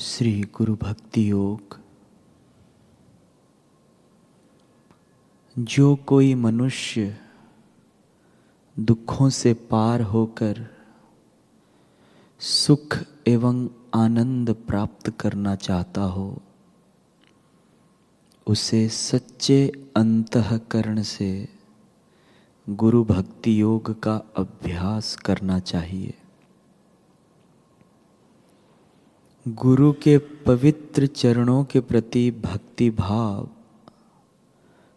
श्री गुरु भक्ति योग। जो कोई मनुष्य दुखों से पार होकर सुख एवं आनंद प्राप्त करना चाहता हो, उसे सच्चे अंतःकरण से गुरु भक्ति योग का अभ्यास करना चाहिए। गुरु के पवित्र चरणों के प्रति भक्ति भाव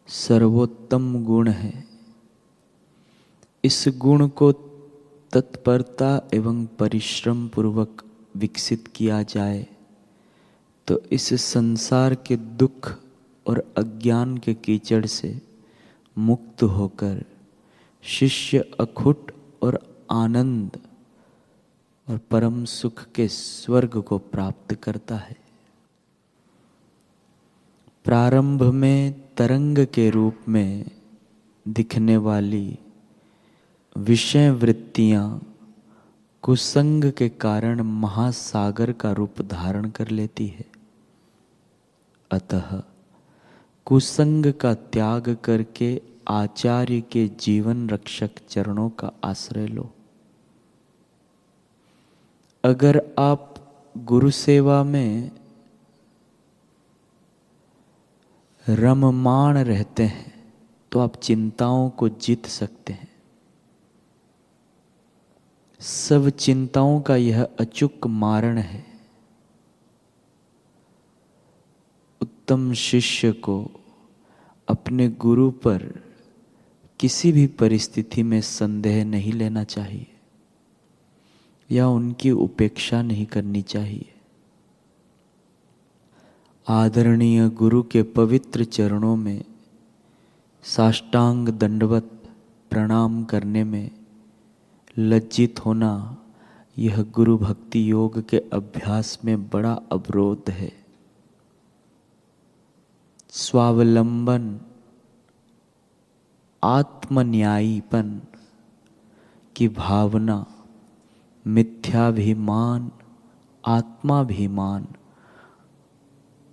सर्वोत्तम गुण है। इस गुण को तत्परता एवं परिश्रम पूर्वक विकसित किया जाए तो इस संसार के दुख और अज्ञान के कीचड़ से मुक्त होकर शिष्य अखुट और आनंद और परम सुख के स्वर्ग को प्राप्त करता है। प्रारंभ में तरंग के रूप में दिखने वाली विषय वृत्तियां कुसंग के कारण महासागर का रूप धारण कर लेती है। अतः कुसंग का त्याग करके आचार्य के जीवन रक्षक चरणों का आश्रय लो। अगर आप गुरु सेवा में रममाण रहते हैं तो आप चिंताओं को जीत सकते हैं। सब चिंताओं का यह अचूक मारण है। उत्तम शिष्य को अपने गुरु पर किसी भी परिस्थिति में संदेह नहीं लेना चाहिए या उनकी उपेक्षा नहीं करनी चाहिए। आदरणीय गुरु के पवित्र चरणों में साष्टांग दंडवत प्रणाम करने में लज्जित होना यह गुरु भक्ति योग के अभ्यास में बड़ा अवरोध है। स्वावलंबन, आत्मन्यायीपन की भावना, मिथ्याभिमान, आत्माभिमान,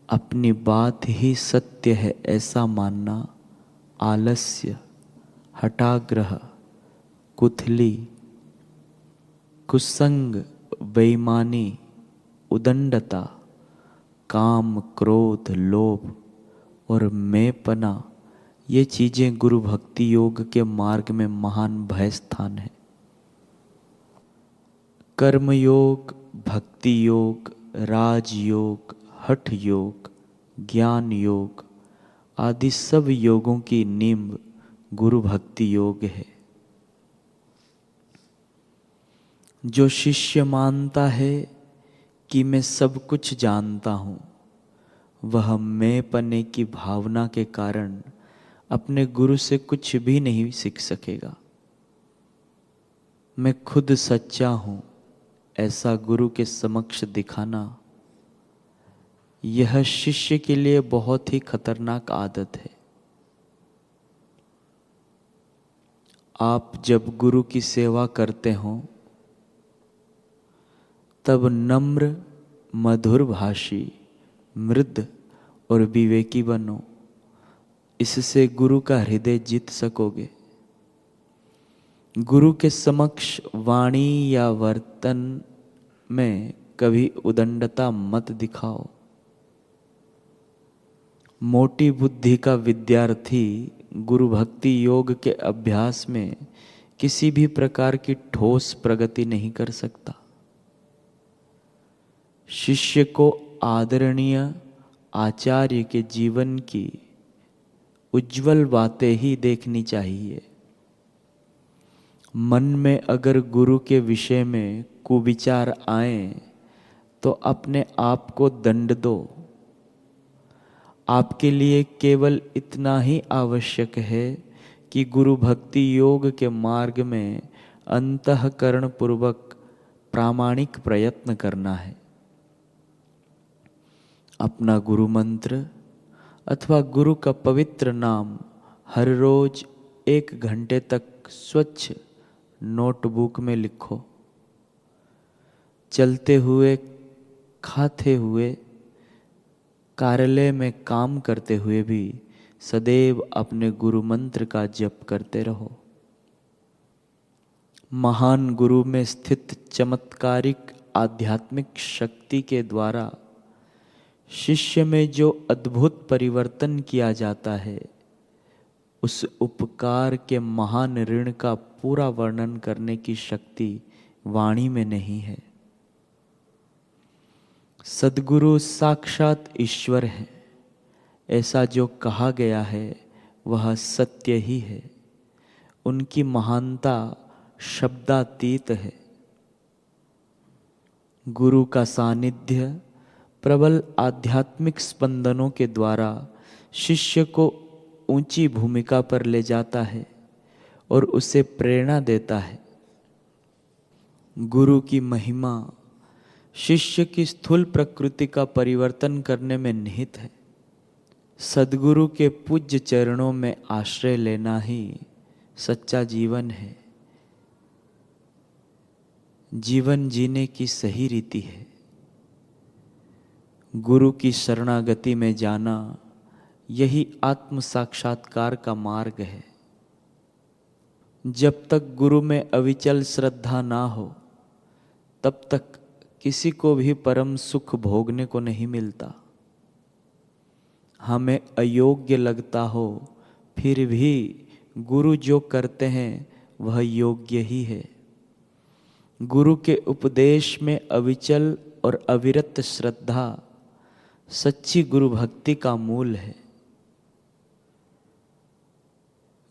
अपनी बात ही सत्य है ऐसा मानना, आलस्य, हठाग्रह, कुथली, कुसंग, बेईमानी, उदंडता, काम, क्रोध, लोभ और मैंपना, ये चीजें गुरु भक्ति योग के मार्ग में महान भय स्थान है। कर्म योग, भक्ति योग, राजयोग, हठ योग, ज्ञान योग आदि सब योगों की नींव गुरु भक्ति योग है। जो शिष्य मानता है कि मैं सब कुछ जानता हूं, वह मैंपने की भावना के कारण अपने गुरु से कुछ भी नहीं सीख सकेगा। मैं खुद सच्चा हूं ऐसा गुरु के समक्ष दिखाना यह शिष्य के लिए बहुत ही खतरनाक आदत है। आप जब गुरु की सेवा करते हो तब नम्र, मधुर भाषी, मृद और विवेकी बनो। इससे गुरु का हृदय जीत सकोगे। गुरु के समक्ष वाणी या वर्तन में कभी उदंडता मत दिखाओ। मोटी बुद्धि का विद्यार्थी गुरु भक्ति योग के अभ्यास में किसी भी प्रकार की ठोस प्रगति नहीं कर सकता। शिष्य को आदरणीय आचार्य के जीवन की उज्जवल बातें ही देखनी चाहिए। मन में अगर गुरु के विषय में कुविचार आए तो अपने आप को दंड दो। आपके लिए केवल इतना ही आवश्यक है कि गुरु भक्ति योग के मार्ग में अंतःकरण पूर्वक प्रामाणिक प्रयत्न करना है। अपना गुरु मंत्र अथवा गुरु का पवित्र नाम हर रोज 1 घंटे तक स्वच्छ नोटबुक में लिखो। चलते हुए खाते हुए, कार्यालय में काम करते हुए भी सदैव अपने गुरु मंत्र का जप करते रहो। महान गुरु में स्थित चमत्कारिक आध्यात्मिक शक्ति के द्वारा शिष्य में जो अद्भुत परिवर्तन किया जाता है, उस उपकार के महान ऋण का पूरा वर्णन करने की शक्ति वाणी में नहीं है। सद्गुरु साक्षात ईश्वर है, ऐसा जो कहा गया है वह सत्य ही है। उनकी महानता शब्दातीत है। गुरु का सानिध्य प्रबल आध्यात्मिक स्पंदनों के द्वारा शिष्य को ऊंची भूमिका पर ले जाता है और उसे प्रेरणा देता है। गुरु की महिमा शिष्य की स्थूल प्रकृति का परिवर्तन करने में निहित है। सद्गुरु के पूज्य चरणों में आश्रय लेना ही सच्चा जीवन है, जीवन जीने की सही रीति है। गुरु की शरणागति में जाना यही आत्म साक्षात्कार का मार्ग है। जब तक गुरु में अविचल श्रद्धा ना हो, तब तक किसी को भी परम सुख भोगने को नहीं मिलता। हमें अयोग्य लगता हो, फिर भी गुरु जो करते हैं वह योग्य ही है। गुरु के उपदेश में अविचल और अविरत श्रद्धा सच्ची गुरु भक्ति का मूल है।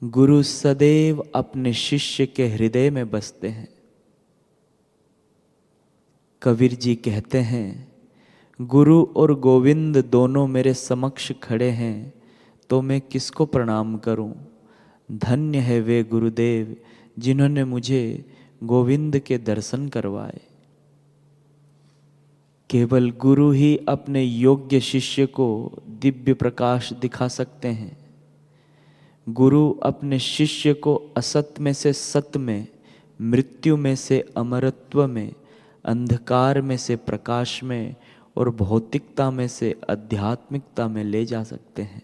गुरु सदैव अपने शिष्य के हृदय में बसते हैं। कबीर जी कहते हैं, गुरु और गोविंद दोनों मेरे समक्ष खड़े हैं, तो मैं किसको प्रणाम करूं। धन्य है वे गुरुदेव जिन्होंने मुझे गोविंद के दर्शन करवाए। केवल गुरु ही अपने योग्य शिष्य को दिव्य प्रकाश दिखा सकते हैं। गुरु अपने शिष्य को असत में से सत में, मृत्यु में से अमरत्व में, अंधकार में से प्रकाश में और भौतिकता में से आध्यात्मिकता में ले जा सकते हैं।